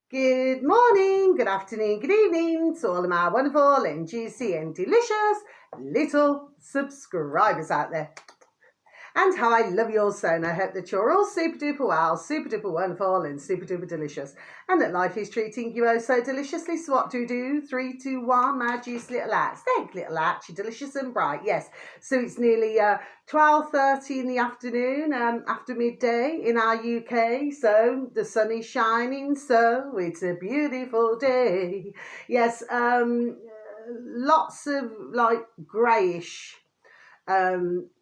Good morning, good afternoon, good evening to all of my wonderful and juicy and delicious little subscribers out there. And how I love you all so, and I hope that you're all super duper well, super duper wonderful, and super duper delicious, and that life is treating you oh so deliciously. So what do you do? 3, 2, 1, my juicy little lads. Thank little lads, you're delicious and bright. Yes, so it's nearly 12:30 in the afternoon, after midday in our UK. So the sun is shining, so it's a beautiful day. Yes, lots of like greyish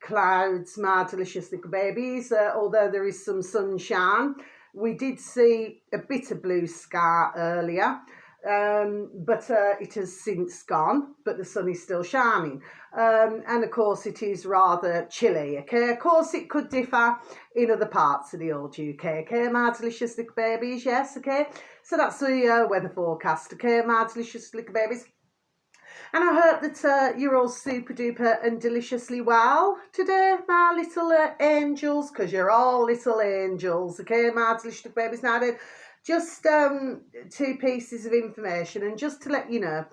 clouds, my delicious little babies. Although there is some sunshine, we did see a bit of blue sky earlier, but it has since gone, but the sun is still shining. And of course it is rather chilly, okay? Of course it could differ in other parts of the old UK, okay, my delicious little babies, yes, okay? So that's the weather forecast, okay, my delicious little babies. And I hope that you're all super duper and deliciously well today, my little angels, because you're all little angels, okay, my delicious babies. Now then, just two pieces of information, and just to let you know,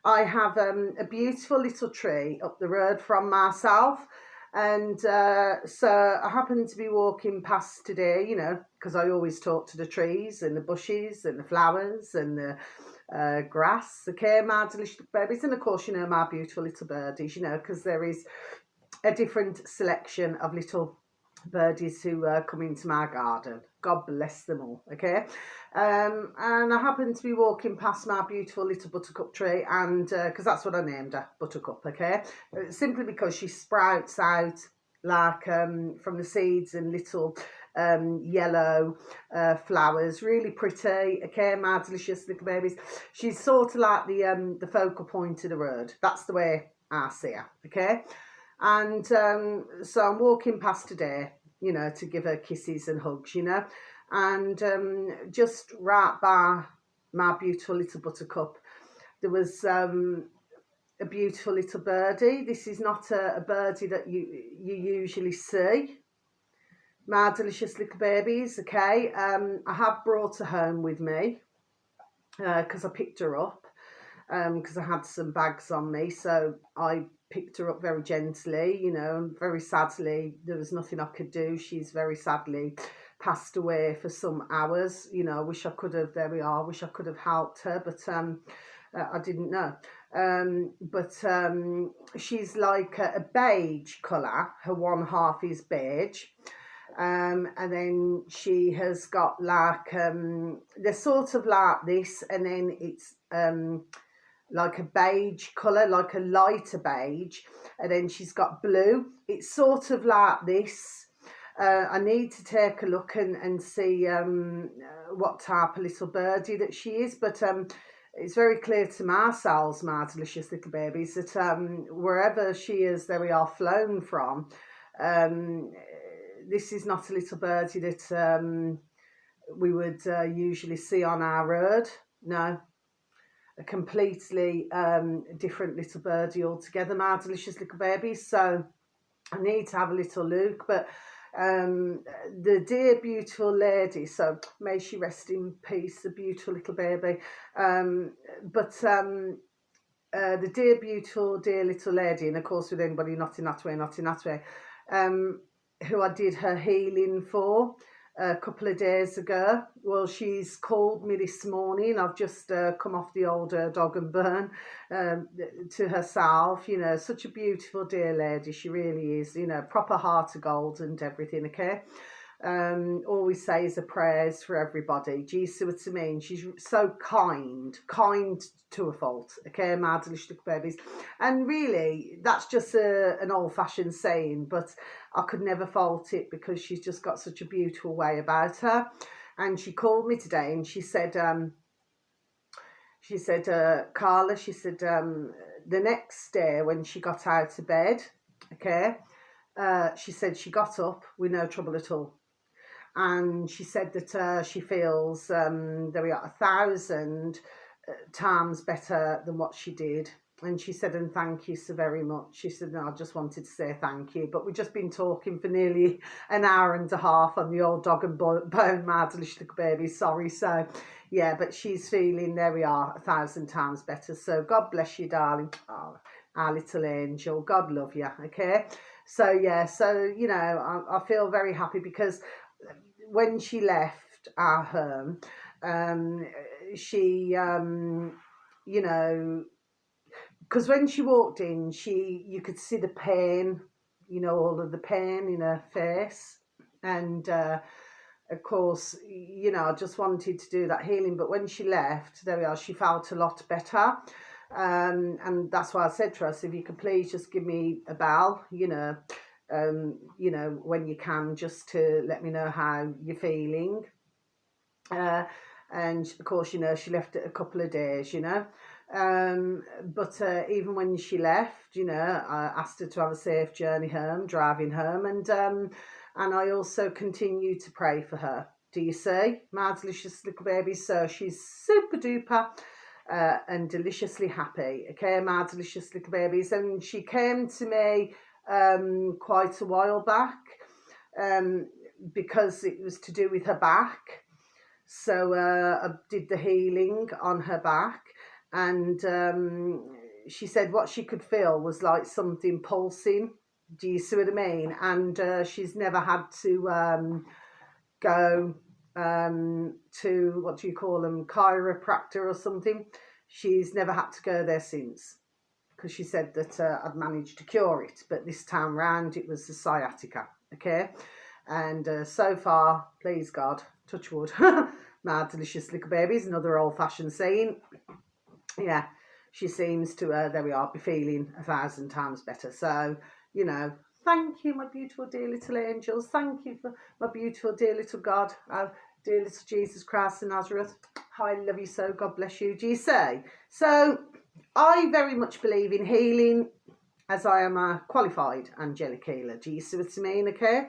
I have a beautiful little tree up the road from myself. And so I happened to be walking past today, you know, because I always talk to the trees and the bushes and the flowers and the grass, okay, my delicious babies, and of course, you know, my beautiful little birdies, you know, because there is a different selection of little birdies who come into my garden. God bless them all, okay? And I happened to be walking past my beautiful little buttercup tree, and because that's what I named her, Buttercup, okay? Simply because she sprouts out like from the seeds and little yellow flowers, really pretty, okay, my delicious little babies. She's sort of like the focal point of the road. That's the way I see her, okay? And so I'm walking past today, you know, to give her kisses and hugs, you know, and just right by my beautiful little buttercup, there was a beautiful little birdie. This is not a birdie that you usually see, my delicious little babies, okay. I have brought her home with me because I picked her up because I had some bags on me, so I picked her up very gently, you know, and very sadly there was nothing I could do. She's very sadly passed away for some hours, you know. I wish I could have, there we are, I wish I could have helped her, but I didn't know. But she's like a beige colour, her one half is beige. And then she has got like they're sort of like this, and then it's like a beige colour, like a lighter beige, and then she's got blue. It's sort of like this. I need to take a look and see what type of little birdie that she is, but it's very clear to myself, my delicious little babies, that wherever she is, there we are flown from. This is not a little birdie that we would usually see on our road. No, a completely different little birdie altogether, my delicious little babies. So I need to have a little look, but the dear beautiful lady, so may she rest in peace, the beautiful little baby. The dear beautiful dear little lady, and of course with anybody not in that way, who I did her healing for a couple of days ago. Well, she's called me this morning. I've just come off the old dog and burn to herself. You know, such a beautiful dear lady. She really is. You know, proper heart of gold and everything. Okay. Always says the prayers for everybody. Do you see what I mean? She's so kind to a fault. Okay, my delicious little babies. And really, that's just an old-fashioned saying, but I could never fault it because she's just got such a beautiful way about her. And she called me today and she said, Carla, she said, the next day when she got out of bed, okay, she said she got up with no trouble at all. And she said that she feels there we are 1,000 times better than what she did and she said, and thank you so very much. She said, no, I just wanted to say thank you. But we've just been talking for nearly an hour and a half on the old dog and bone mad little baby. Sorry. So, yeah, but she's feeling, there we are, 1,000 times better. So God bless you, darling. Oh, our little angel. God love you. Okay. So, yeah, so, you know, I feel very happy because when she left our home, she, you know, because when she walked in, you could see the pain, you know, all of the pain in her face. And of course, you know, I just wanted to do that healing. But when she left, there we are, she felt a lot better. And that's why I said to her, so if you could please just give me a bell, you know, when you can, just to let me know how you're feeling. And of course, you know, she left it a couple of days, you know. But even when she left, you know, I asked her to have a safe journey home, driving home, and I also continue to pray for her. Do you see, my delicious little baby? So she's super duper and deliciously happy. Okay, my delicious little babies, and she came to me quite a while back because it was to do with her back. So I did the healing on her back, and she said what she could feel was like something pulsing. Do you see what I mean? And she's never had to go to, what do you call them, chiropractor or something. She's never had to go there since, because she said that I'd managed to cure it, but this time round it was the sciatica. Okay, and so far, please God, touch wood, my delicious little babies, another old-fashioned saying, yeah, she seems to there we are, be feeling 1,000 times better. So, you know, thank you, my beautiful dear little angels. Thank you for my beautiful dear little God, dear little Jesus Christ of Nazareth. I love you so. God bless you. Do you say? So I very much believe in healing, as I am a qualified angelic healer. Do you see what I mean? Okay.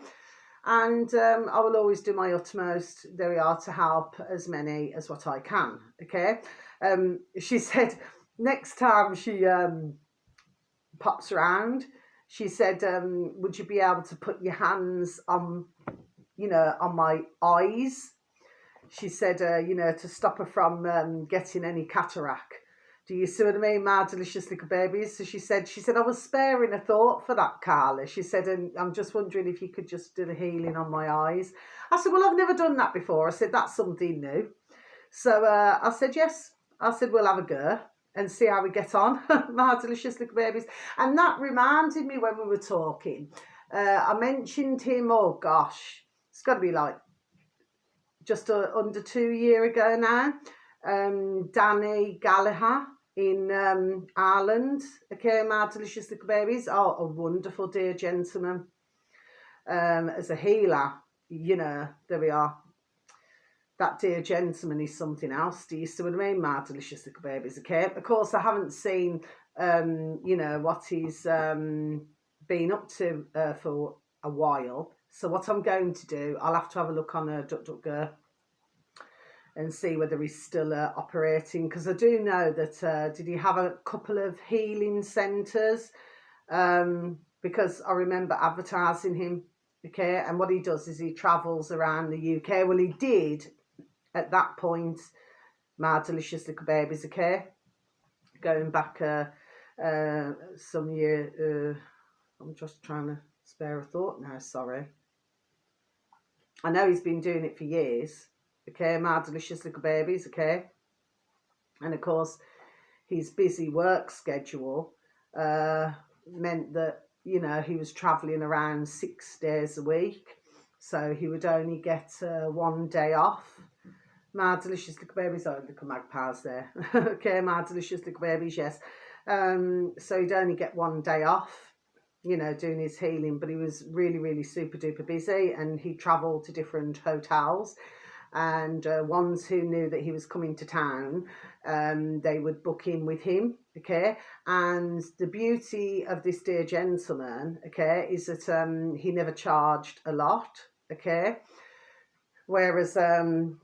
And I will always do my utmost, there we are, to help as many as what I can. Okay. She said next time she pops around, she said, would you be able to put your hands on, you know, on my eyes? She said, you know, to stop her from getting any cataract. Do you see what I mean, my delicious little babies? So she said, I was sparing a thought for that, Carla. She said, and I'm just wondering if you could just do the healing on my eyes. I said, well, I've never done that before. I said, that's something new. So I said, yes. I said, we'll have a go and see how we get on, my delicious little babies. And that reminded me when we were talking. I mentioned him, oh gosh, it's got to be like just under 2 years ago now. Danny Gallagher in Ireland. Okay, my delicious little babies. Oh, a wonderful dear gentleman. As a healer, you know, there we are. That dear gentleman is something else. Do you see what I mean, my delicious little babies? Okay. Of course, I haven't seen, you know, what he's been up to for a while. So what I'm going to do, I'll have to have a look on DuckDuckGo and see whether he's still operating, because I do know that did he have a couple of healing centres, because I remember advertising him. Okay, and what he does is he travels around the UK. Well, he did at that point, my delicious little babies. Okay, going back some year. I'm just trying to spare a thought now, sorry. I know he's been doing it for years. Okay, my delicious little babies. Okay, and of course his busy work schedule meant that, you know, he was travelling around 6 days a week, so he would only get 1 day off. My delicious little babies. Oh, little magpies there. Okay, my delicious little babies, yes. So he'd only get 1 day off, you know, doing his healing, but he was really, really super duper busy, and he travelled to different hotels, and ones who knew that he was coming to town, they would book in with him. Okay, and the beauty of this dear gentleman, okay, is that he never charged a lot. Okay, Whereas,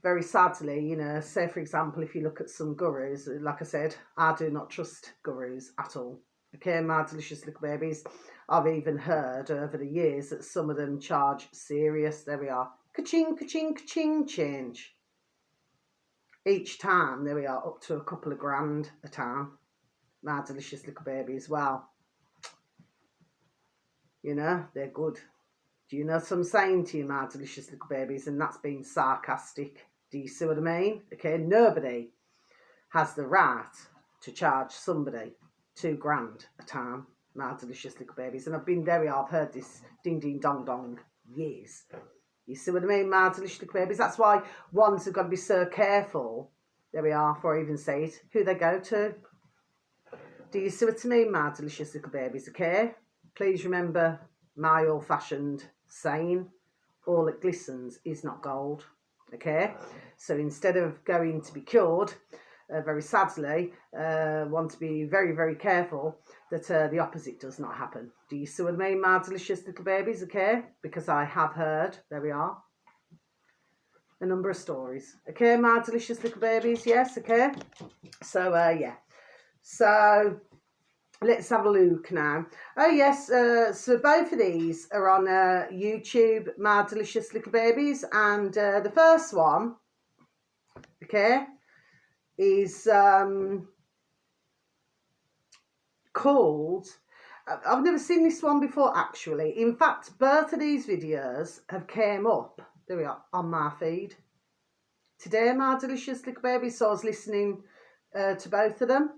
very sadly, you know, say for example, if you look at some gurus, like I said, I do not trust gurus at all. Okay, my delicious little babies. I've even heard over the years that some of them charge serious. There we are. Ka-ching, ka-ching, ka-ching, change. Each time, there we are, up to a couple of grand a time. My delicious little baby as well. You know, they're good. Do you know what I'm saying to you, my delicious little babies? And that's being sarcastic. Do you see what I mean? Okay, nobody has the right to charge somebody 2 grand a time, my delicious little babies. And I've been there, I've heard this ding ding dong dong years. You see what I mean, my delicious little babies? That's why ones have got to be so careful. There we are, before I even say it, who they go to. Do you see what I mean, my delicious little babies? Okay, please remember my old-fashioned saying, all that glistens is not gold. Okay, so instead of going to be cured, very sadly, want to be very, very careful that the opposite does not happen. Do you see what I mean, my delicious little babies? Okay, because I have heard, there we are, a number of stories. Okay, my delicious little babies, yes, okay. So, yeah. So, let's have a look now. Oh, yes, so both of these are on YouTube, my delicious little babies. And the first one, okay, is called... I've never seen this one before, actually. In fact, both of these videos have came up, there we are, on my feed today, my delicious little babies. So I was listening to both of them,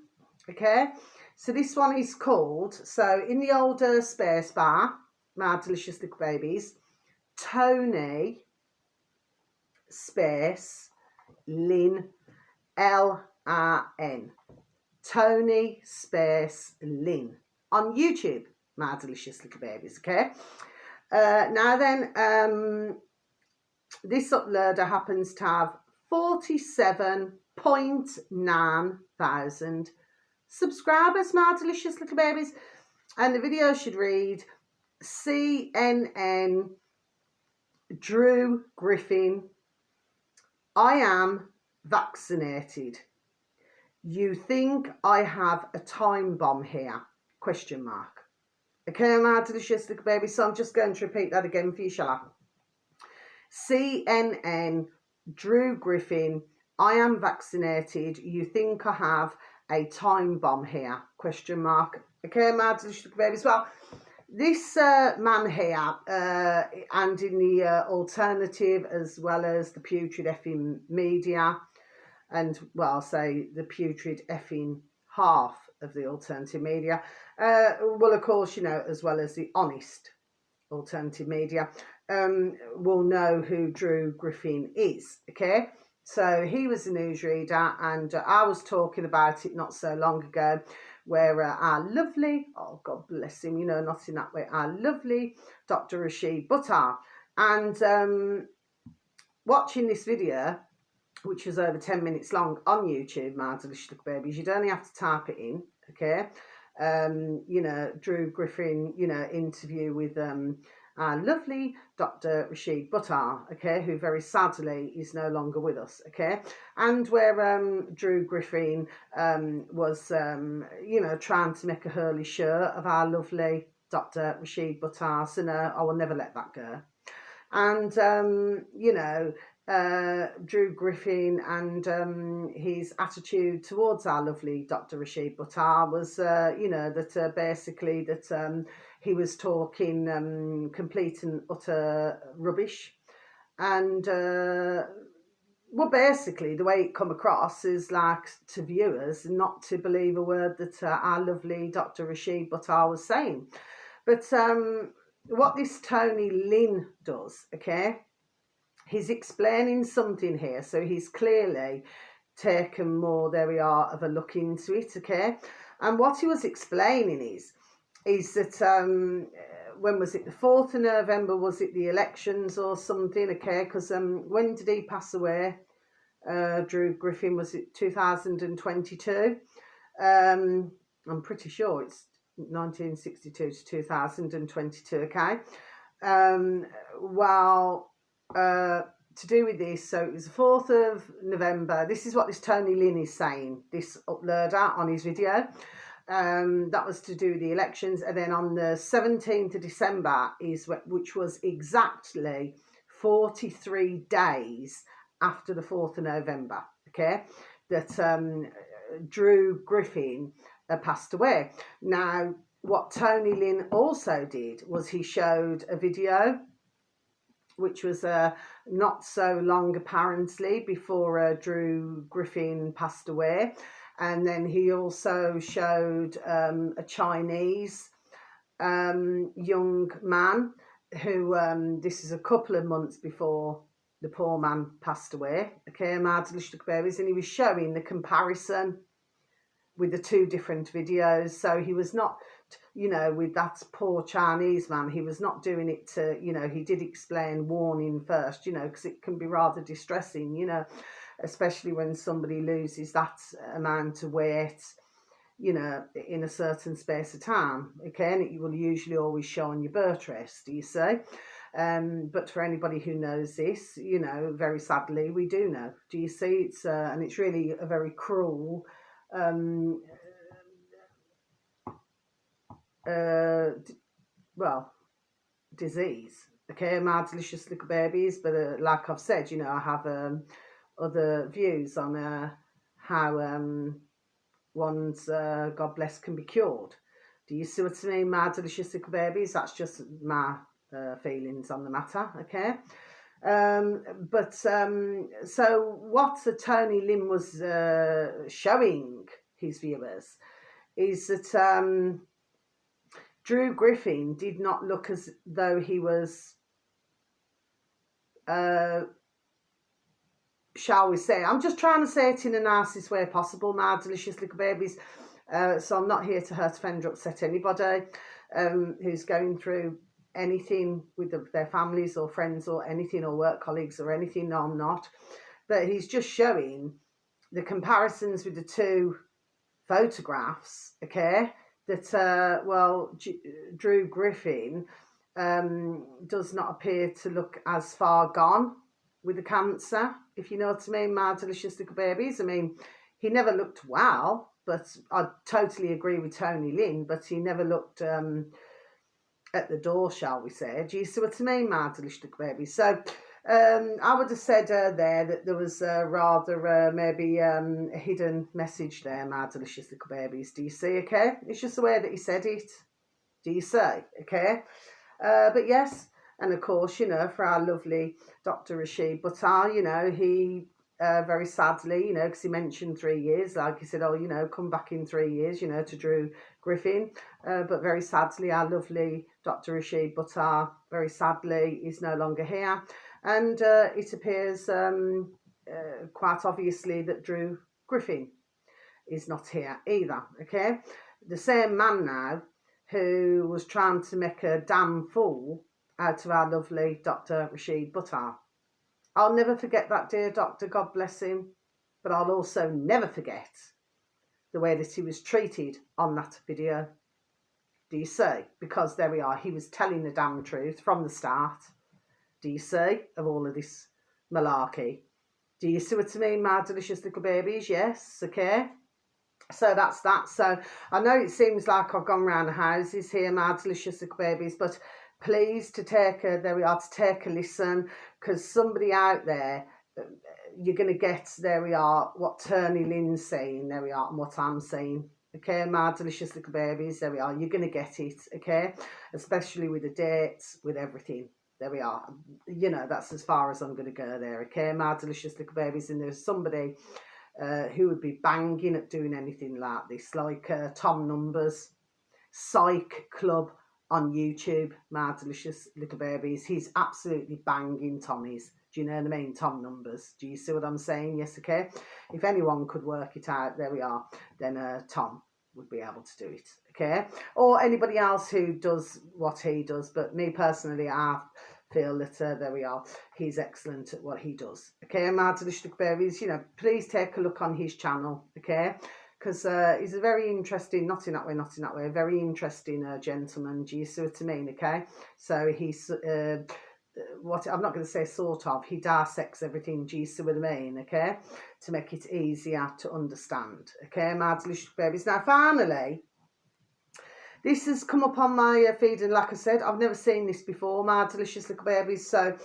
okay. So this one is called, so in the old space bar, my delicious little babies, Tony space Lynn, L-R-N. Tony space Lynn on YouTube, my delicious little babies, okay. Now then, this uploader happens to have 47.9 thousand subscribers, my delicious little babies. And the video should read, CNN Drew Griffin, I am vaccinated. You think I have a time bomb here? Question mark. Okay, my delicious little baby. So I'm just going to repeat that again for you, shall I? CNN Drew Griffin, I am vaccinated. You think I have a time bomb here? Question mark. Okay, my delicious little babies. Well, this man here, and in the alternative as well as the putrid effing media, and, well, I'll say the putrid effing half of the alternative media, well, of course, you know, as well as the honest alternative media, will know who Drew Griffin is, okay? So he was a newsreader, and I was talking about it not so long ago, where our lovely, oh God bless him, you know, not in that way, our lovely Dr. Rashid Buttar, and watching this video, which was over 10 minutes long on YouTube, my delicious little babies, you'd only have to type it in, okay? You know, Drew Griffin, you know, interview with our lovely Dr. Rashid Buttar, okay, who very sadly is no longer with us, okay, and where Drew Griffin was, you know, trying to make a hurley show of our lovely Dr. Rashid Buttar, so no, I will never let that go. And, you know, Drew Griffin and his attitude towards our lovely Dr. Rashid Buttar was, you know, that basically that he was talking complete and utter rubbish. And, well, basically, the way it come across is like to viewers not to believe a word that our lovely Dr. Rashid Buttar was saying. But what this Tony Lynn does, okay, he's explaining something here, so he's clearly taken more, there we are, of a look into it, okay. And what he was explaining is that when was it, the 4th of November, was it the elections or something, okay, because when did he pass away, Drew Griffin? Was it 2022? I'm pretty sure it's 1962 to 2022, okay. Well, to do with this, so it was the 4th of November. This is what this Tony Lynn is saying, this uploader on his video. That was to do with the elections. And then on the 17th of December, which was exactly 43 days after the 4th of November, okay, that Drew Griffin passed away. Now, what Tony Lynn also did was he showed a video which was not so long apparently before Drew Griffin passed away. And then he also showed a Chinese young man who, this is a couple of months before the poor man passed away, okay, and he was showing the comparison with the two different videos. So he was not, you know, with that poor Chinese man, he was not doing it to, you know, he did explain warning first, you know, because it can be rather distressing, you know, especially when somebody loses that amount of weight, you know, in a certain space of time, okay, and it will usually always show on your birth rest, do you see? But for anybody who knows this, you know, very sadly, we do know, do you see? It's and it's really a very cruel well, disease, okay, my delicious little babies. But like I've said, you know, I have other views on how one's God bless can be cured. Do you see what I mean, my delicious little babies? That's just my feelings on the matter, okay. So what Tony Lynn was showing his viewers is that Drew Griffin did not look as though he was, shall we say, I'm just trying to say it in the nicest way possible, my delicious little babies. So I'm not here to hurt, offend, or upset anybody who's going through anything with their families or friends or anything, or work colleagues or anything. No, I'm not. But he's just showing the comparisons with the two photographs, okay, that, Drew Griffin does not appear to look as far gone with the cancer, if you know what I mean, my delicious little babies. I mean, he never looked well, but I totally agree with Tony Lynn, but he never looked at the door, shall we say. Do you see what I mean, my delicious little babies? So I would have said there that there was rather maybe a hidden message there, my delicious little babies. Do you see, okay? It's just the way that he said it. Do you see, okay? But yes, and of course, you know, for our lovely Dr. Rashid Buttar, you know, he very sadly, you know, because he mentioned 3 years, like he said, oh, you know, come back in 3 years, you know, to Drew Griffin. But very sadly, our lovely Dr. Rashid Buttar, very sadly, is no longer here. And it appears quite obviously that Drew Griffin is not here either, okay? The same man now who was trying to make a damn fool out of our lovely Dr. Rashid Buttar. I'll never forget that dear doctor, God bless him, but I'll also never forget the way that he was treated on that video. Do you see? Because there we are, he was telling the damn truth from the start. Do you see? Of all of this malarkey. Do you see what I mean, my delicious little babies? Yes, okay. So that's that. So I know it seems like I've gone round the houses here, my delicious little babies, but please to take a listen, because somebody out there, you're going to get, there we are, what Tony Lynn's saying, there we are, and what I'm saying. Okay, my delicious little babies, there we are, you're going to get it, okay, especially with the dates, with everything. There we are. You know, that's as far as I'm going to go there, okay, my delicious little babies. And there's somebody who would be banging at doing anything like this, like Tom Numbers, Psych Club on YouTube, my delicious little babies. He's absolutely banging Tommies. Do you know what I mean? Tom Numbers. Do you see what I'm saying? Yes, okay. If anyone could work it out, there we are, then Tom would be able to do it, okay? Or anybody else who does what he does. But me personally, I feel that, there we are, he's excellent at what he does, okay? My delicious little babies, you know, please take a look on his channel, okay? Because he's a very interesting, not in that way, a very interesting gentleman. Do you see what I mean, okay? So he's what I'm not going to say sort of, he dissects everything, do you see what I mean, okay, to make it easier to understand, okay, my delicious babies. Now finally, this has come up on my feed, and like I said, I've never seen this before, my delicious little babies. So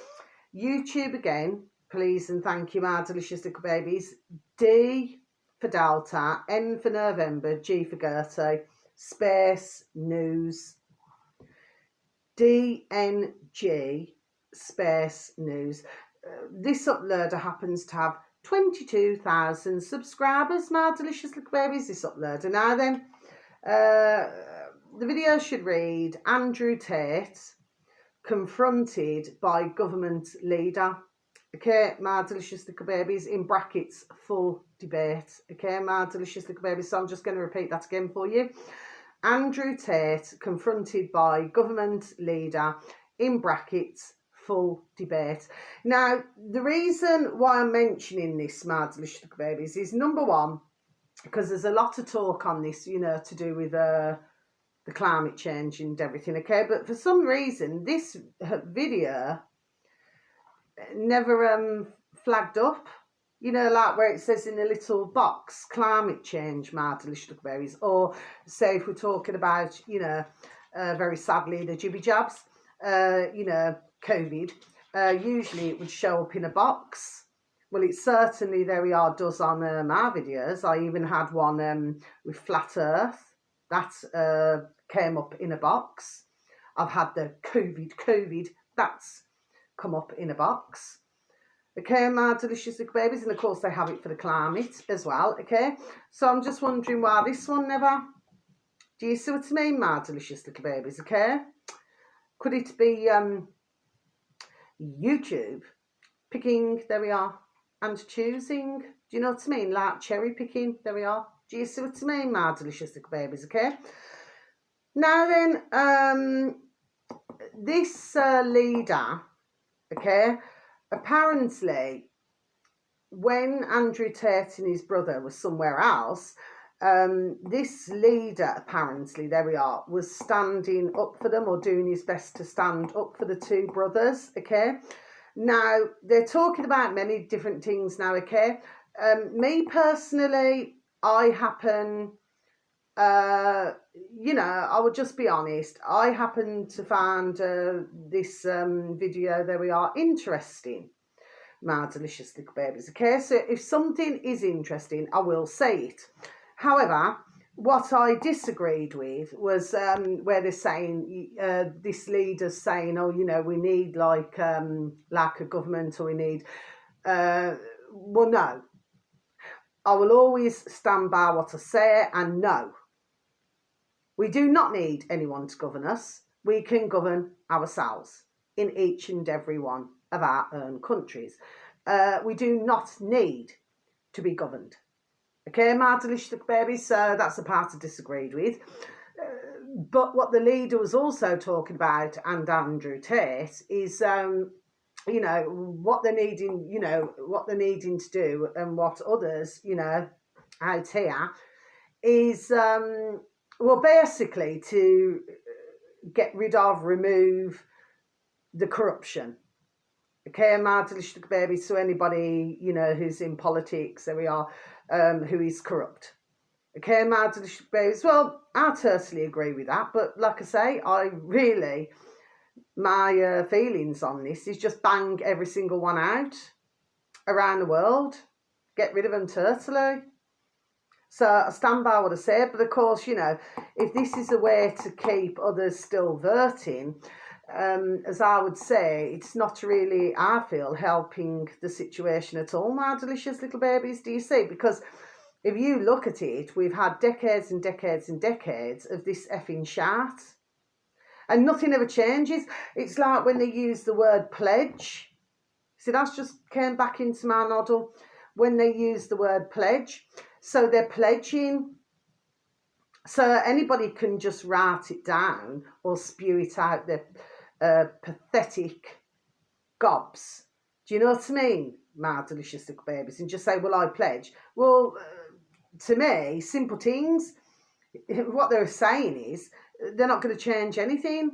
YouTube again, please and thank you, my delicious little babies. D for Delta, N for November, G for Gertie, space news, DNG space news. This uploader happens to have 22,000 subscribers, my delicious little babies, this uploader. Now then, the video should read, Andrew Tate confronted by government leader. Okay, my delicious little babies, in brackets, full debate. Okay, my delicious little babies. So I'm just going to repeat that again for you. Andrew Tate confronted by government leader, in brackets, full debate. Now, the reason why I'm mentioning this, my delicious little babies, is number one, because there's a lot of talk on this, you know, to do with the climate change and everything, okay? But for some reason, this video never flagged up, you know, like where it says in a little box, climate change, my delicious little berries. Or say if we're talking about, you know, very sadly, the jibby jabs, you know, COVID, usually it would show up in a box. Well, it certainly, there we are, does on my videos. I even had one with Flat Earth. That came up in a box. I've had the COVID, that's come up in a box. Okay, my delicious little babies, and of course they have it for the climate as well, okay? So I'm just wondering why this one never. Do you see what I mean, my delicious little babies, okay? Could it be YouTube picking, there we are, and choosing? Do you know what I mean? Like cherry picking, there we are. Do you see what I mean, my delicious little babies, okay? Now then, this leader, okay, apparently when Andrew Tate and his brother was somewhere else, this leader, apparently, there we are, was standing up for them, or doing his best to stand up for the two brothers, okay? Now, they're talking about many different things now, okay? Me personally, I happen, you know, I would just be honest, I happen to find this video, there we are, interesting, my delicious little babies, okay? So if something is interesting, I will say it. However, what I disagreed with was where they're saying, this leader's saying, oh, you know, we need like a government, or we need, well, no. I will always stand by what I say, and no. We do not need anyone to govern us. We can govern ourselves in each and every one of our own countries. We do not need to be governed. Okay, my delicious babies, so that's the part I disagreed with. But what the leader was also talking about, and Andrew Tate, is, you know, what they're needing, you know, what they're needing to do, and what others, you know, out here, is, well, basically to get rid of, remove the corruption. Okay, my delicious baby. So anybody, you know, who's in politics, there we are, who is corrupt. Okay, my delicious babies. Well, I totally agree with that. But like I say, I really, my feelings on this is just bang every single one out around the world. Get rid of them totally. So I stand by what I said. But of course, you know, if this is a way to keep others still voting, as I would say, it's not really, I feel, helping the situation at all, my delicious little babies. Do you see? Because if you look at it, we've had decades and decades and decades of this effing shat, and nothing ever changes. It's like when they use the word pledge. See, that's just came back into my noddle. When they use the word pledge, so they're pledging. So anybody can just write it down or spew it out, their pathetic gobs. Do you know what I mean, my delicious little babies? And just say, well, I pledge. Well, to me, simple things, what they're saying is they're not going to change anything.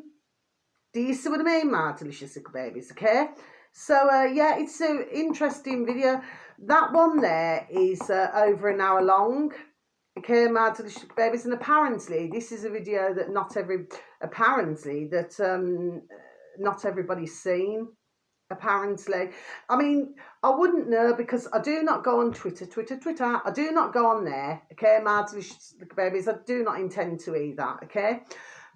Do you see what I mean, my delicious little babies, okay? So, yeah, it's an interesting video. That one there is over an hour long, okay, my delicious babies. And apparently, this is a video that not everybody's seen. Apparently, I mean, I wouldn't know because I do not go on Twitter. I do not go on there, okay, my delicious babies. I do not intend to either, okay.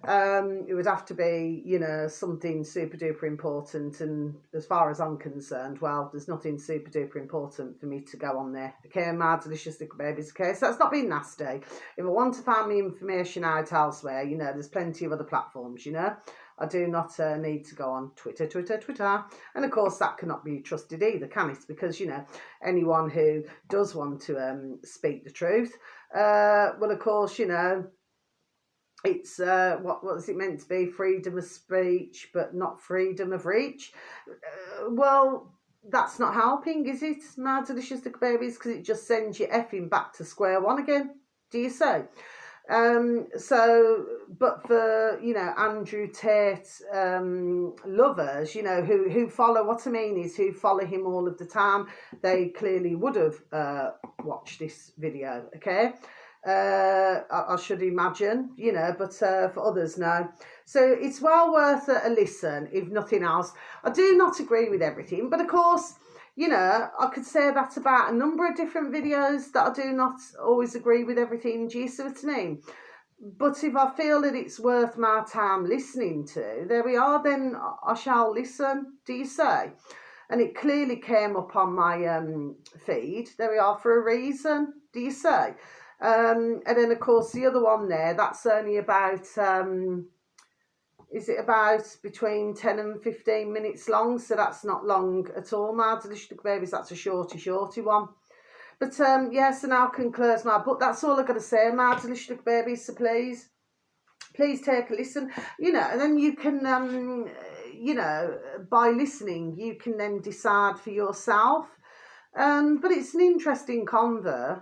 It would have to be, you know, something super duper important, and as far as I'm concerned, well, there's nothing super duper important for me to go on there, okay, my delicious little babies, okay. So that's not being nasty. If I want to find my information out elsewhere, you know, there's plenty of other platforms, you know. I do not need to go on Twitter. And of course, that cannot be trusted either, can it? Because, you know, anyone who does want to speak the truth, well, of course, you know, it's, what is it meant to be? Freedom of speech, but not freedom of reach. Well, that's not helping, is it, my delicious little babies? Because it just sends you effing back to square one again. Do you say? So, but for, you know, Andrew Tate lovers, you know, who follow, what I mean is who follow him all of the time, they clearly would have watched this video, okay? I should imagine, you know, but for others, no. So it's well worth a listen, if nothing else. I do not agree with everything, but of course, you know, I could say that about a number of different videos, that I do not always agree with everything. Do you see what I mean? But if I feel that it's worth my time listening to, there we are, then I shall listen. Do you say? And it clearly came up on my feed. There we are, for a reason. Do you say? And then, of course, the other one there, that's only about... is it about between 10 and 15 minutes long? So that's not long at all, my delicious babies. That's a shorty one. But yes, and now I can close my book. That's all I've got to say, my delicious babies. So please take a listen. You know, and then you can, you know, by listening, you can then decide for yourself. But it's an interesting convo,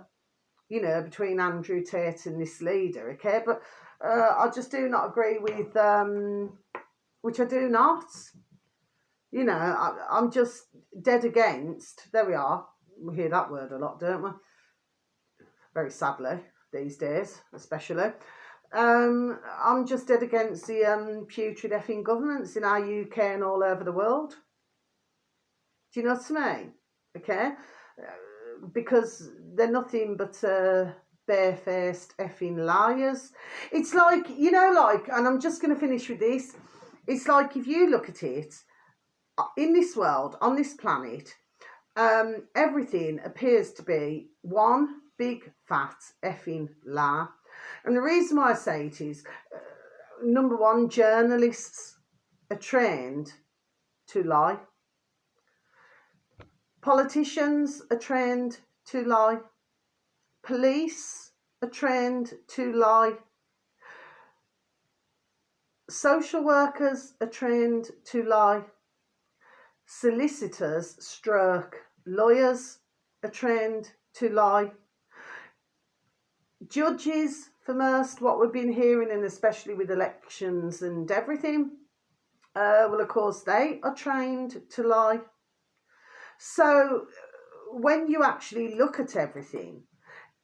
you know, between Andrew Tate and this leader, okay? But I just do not agree with, which I do not. You know, I'm just dead against, there we are. We hear that word a lot, don't we? Very sadly, these days, especially. I'm just dead against the putrid effing governments in our UK and all over the world. Do you know what I mean? Okay? Because they're nothing but barefaced effing liars. It's like, you know, like, and I'm just going to finish with this. It's like, if you look at it, in this world, on this planet, everything appears to be one big fat effing lie. And the reason why I say it is, number one, journalists are trained to lie. Politicians are trained to lie. Police are trained to lie. Social workers are trained to lie. Solicitors stroke lawyers are trained to lie. Judges, for most, what we've been hearing, and especially with elections and everything, well, of course, they are trained to lie. So when you actually look at everything,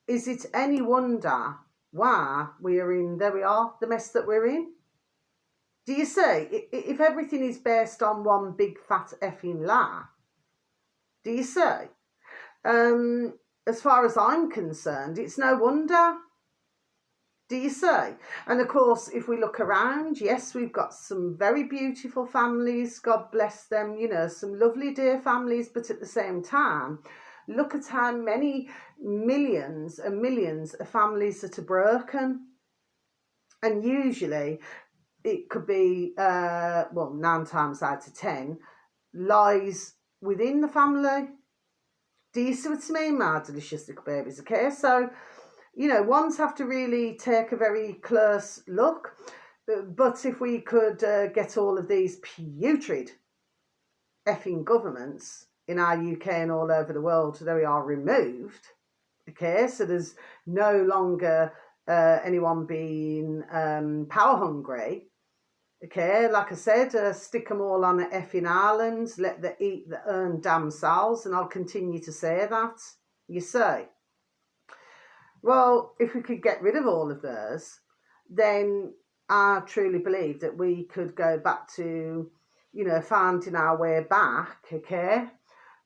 is it any wonder why we are in, there we are, the mess that we're in? Do you see? If everything is based on one big fat effing lie, do you see? As far as I'm concerned, it's no wonder. Do you see? And of course, if we look around, yes, we've got some very beautiful families, God bless them, you know, some lovely dear families, but at the same time, look at how many millions and millions of families that are broken. And usually it could be, well, 9 times out of 10, lies within the family. Do you see what I mean, my delicious little babies? Okay, so, you know, ones have to really take a very close look. But if we could get all of these putrid effing governments in our UK and all over the world, there we are, removed. Okay, so there's no longer anyone being power hungry. Okay, like I said, stick them all on a effing island, let them eat their own damn selves, and I'll continue to say that. You say, well, if we could get rid of all of those, then I truly believe that we could go back to, finding our way back, okay,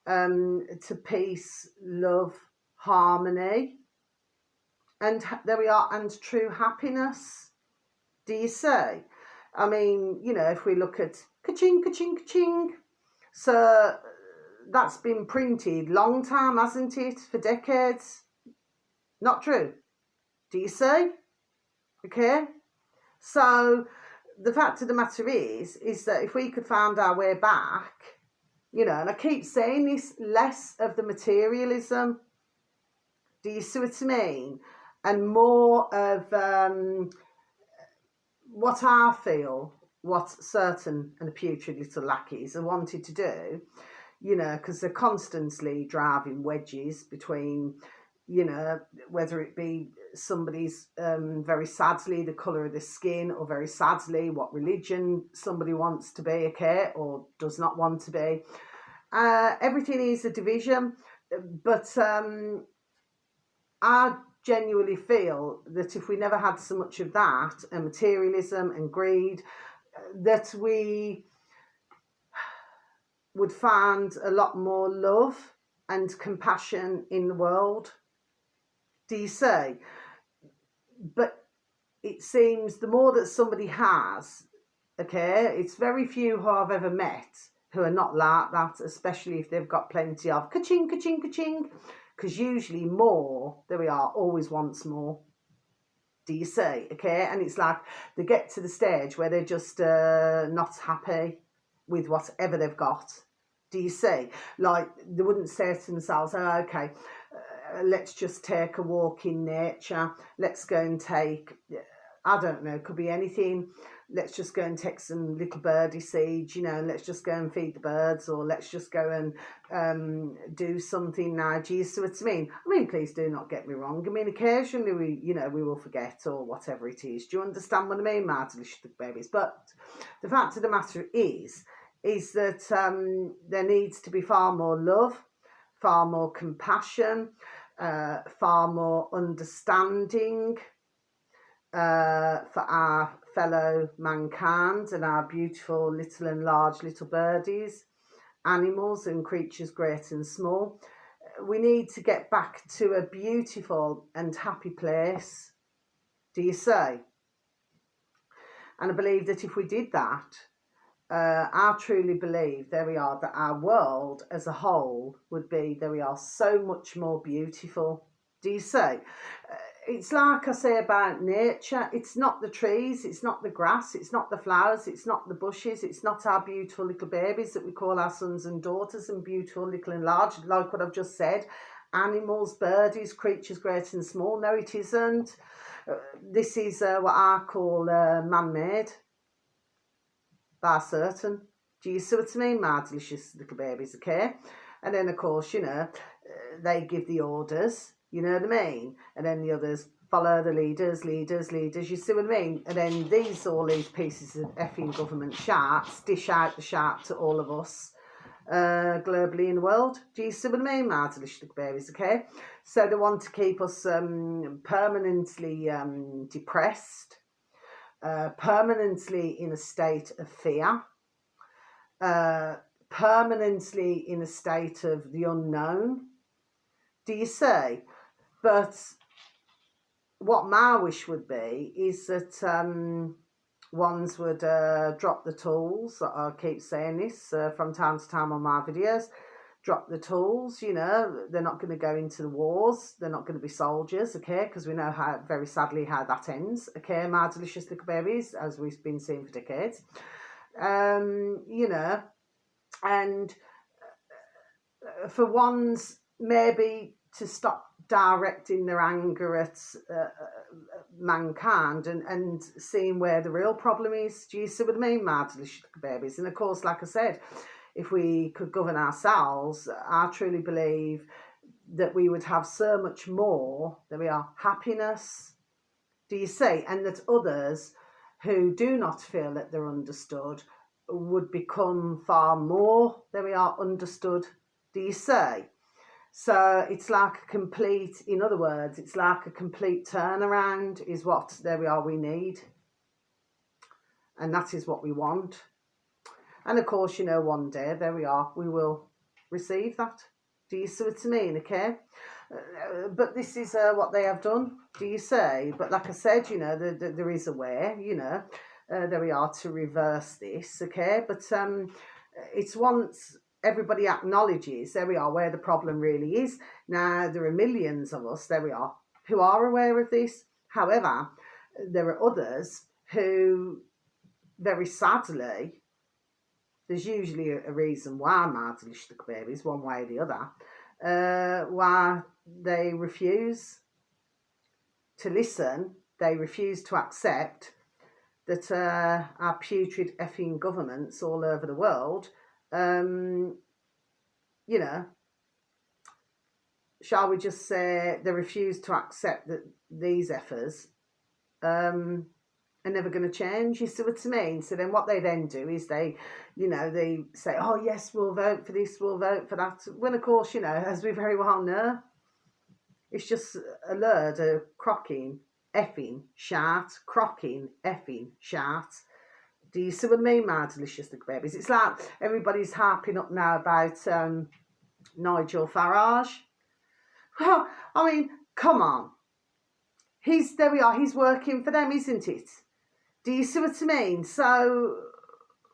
to peace, love, harmony, and there we are, and true happiness. Do you say? I mean, if we look at ka-ching, ka-ching, ka-ching, so that's been printed long time, hasn't it? For decades. Not true. Do you see? Okay. So the fact of the matter is that if we could find our way back, and I keep saying this, less of the materialism. Do you see what I mean? And more of what I feel, what certain and putrid little lackeys are wanted to do, because they're constantly driving wedges between, whether it be somebody's very sadly the colour of the skin, or very sadly what religion somebody wants to be, okay, or does not want to be. Everything is a division, but I genuinely feel that if we never had so much of that and materialism and greed, that we would find a lot more love and compassion in the world. Do you see? But it seems the more that somebody has, okay, it's very few who I've ever met who are not like that, especially if they've got plenty of ka-ching, ka-ching, ka-ching, because usually more, there we are, always wants more. Do you see? Okay, and it's like they get to the stage where they're just not happy with whatever they've got. Do you see? Like they wouldn't say to themselves, oh, okay, let's just take a walk in nature. Let's go and take, I don't know, could be anything. Let's just go and take some little birdie seeds, and let's just go and feed the birds, or let's just go and do something now. Do you see what I mean? I mean, please do not get me wrong. I mean, occasionally we will forget or whatever it is. Do you understand what I mean, my delicious babies? But the fact of the matter is that there needs to be far more love, far more compassion, far more understanding for our fellow mankind and our beautiful little and large little birdies, animals and creatures great and small. We need to get back to a beautiful and happy place. Do you say? And I believe that if we did that, I truly believe, there we are, that our world as a whole would be, there we are, so much more beautiful. Do you say? It's like I say about nature, it's not the trees, it's not the grass, it's not the flowers, it's not the bushes, it's not our beautiful little babies that we call our sons and daughters, and beautiful little and large, like what I've just said, animals, birdies, creatures great and small. No, it isn't. This is what I call man-made. By certain. Do you see what I mean, my delicious little babies, okay? And then, of course, they give the orders, you know what I mean? And then the others follow the leaders, you see what I mean? And then all these pieces of effing government sharks dish out the shark to all of us globally in the world. Do you see what I mean, my delicious little babies, okay? So they want to keep us permanently depressed, permanently in a state of fear, permanently in a state of the unknown. Do you see? But what my wish would be is that ones would drop the tools. I keep saying this from time to time on my videos. Drop the tools, they're not going to go into the wars, they're not going to be soldiers, okay, because we know how, very sadly, how that ends, okay, my delicious little babies, as we've been seeing for decades, and for ones maybe to stop directing their anger at mankind and seeing where the real problem is. Do you see what I mean, my delicious little babies? And of course, like I said, if we could govern ourselves, I truly believe that we would have so much more, that we are happiness, do you see? And that others who do not feel that they're understood would become far more, there we are, understood, do you see? So it's like a complete, in other words, it's like a complete turnaround is what, there we are, we need. And that is what we want. And of course, you know, one day, there we are, we will receive that. Do you see what I mean, okay? But this is what they have done, do you see? But like I said, you know, there is a way, you know, there we are, to reverse this, okay? But it's once everybody acknowledges, there we are, where the problem really is. Now, there are millions of us, there we are, who are aware of this. However, there are others who, very sadly, there's usually a reason why mardlich babies, one way or the other, why they refuse to listen, they refuse to accept that our putrid effing governments all over the world, you know, shall we just say, they refuse to accept that these effers are never going to change. You see what I mean? So then what they then do is they, you know, they say, oh yes, we'll vote for this, we'll vote for that. When of course, you know, as we very well know, it's just a load of crocking, effing, shart, crocking, effing, shart. Do you see what I mean, my delicious little babies? It's like everybody's harping up now about Nigel Farage. Well, I mean, come on. There we are, he's working for them, isn't it? Do you see what I mean? So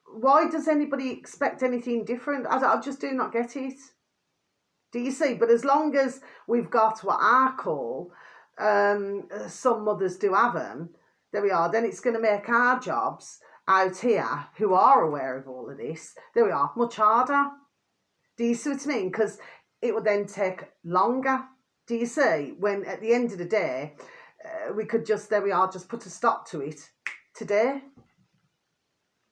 why does anybody expect anything different? I just do not get it. Do you see? But as long as we've got what I call, some mothers do have them, there we are, then it's going to make our jobs out here, who are aware of all of this, there we are, much harder. Do you see what I mean? Because it will then take longer. Do you see? When at the end of the day, we could just, there we are, just put a stop to it today.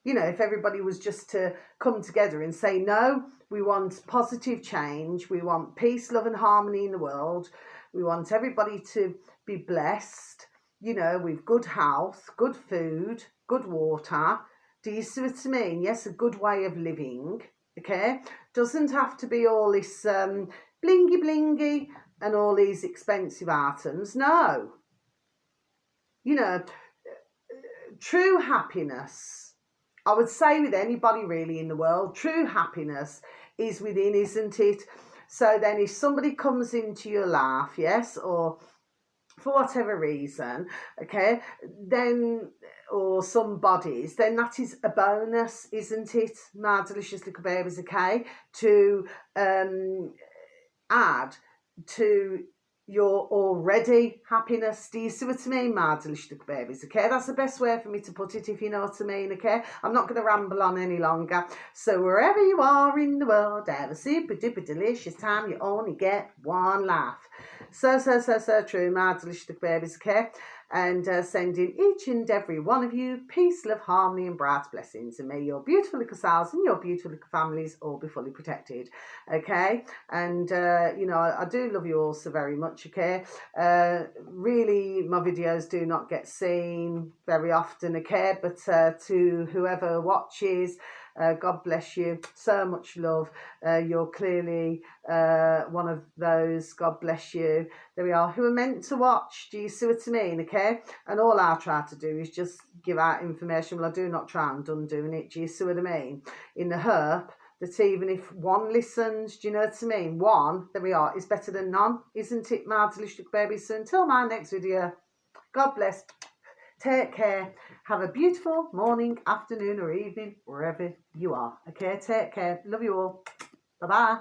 You know, if everybody was just to come together and say, no, we want positive change, we want peace, love and harmony in the world, we want everybody to be blessed, you know, with good health, good food, good water. Do you see what I mean? Yes, a good way of living, okay? Doesn't have to be all this blingy blingy and all these expensive items, no. You know, true happiness, I would say with anybody really in the world, true happiness is within, isn't it? So then if somebody comes into your life, yes, or for whatever reason, okay, then, or some bodies, then that is a bonus, isn't it, my delicious little babies, okay, to add to your already happiness. Do you see what I mean, my delicious little babies? Okay, that's the best way for me to put it, if you know what I mean. Okay, I'm not going to ramble on any longer. So wherever you are in the world, have a super duper delicious time. You only get one life. So true, my delicious little babies. Okay, and sending each and every one of you peace, love, harmony and bright blessings, and may your beautiful little selves and your beautiful little families all be fully protected. Okay, and you know, I do love you all so very much. Okay, really, my videos do not get seen very often. Okay, but to whoever watches, God bless you, so much love. You're clearly one of those, God bless you, there we are, who are meant to watch. Do you see what I mean? Okay, and all I try to do is just give out information. Well, I do not try and doing it. Do you see what I mean? In the hope that even if one listens, do you know what I mean? One, there we are, is better than none, isn't it, my delicious babies? So until my next video, God bless, take care, have a beautiful morning, afternoon or evening, wherever you are. Okay, take care, love you all, bye-bye.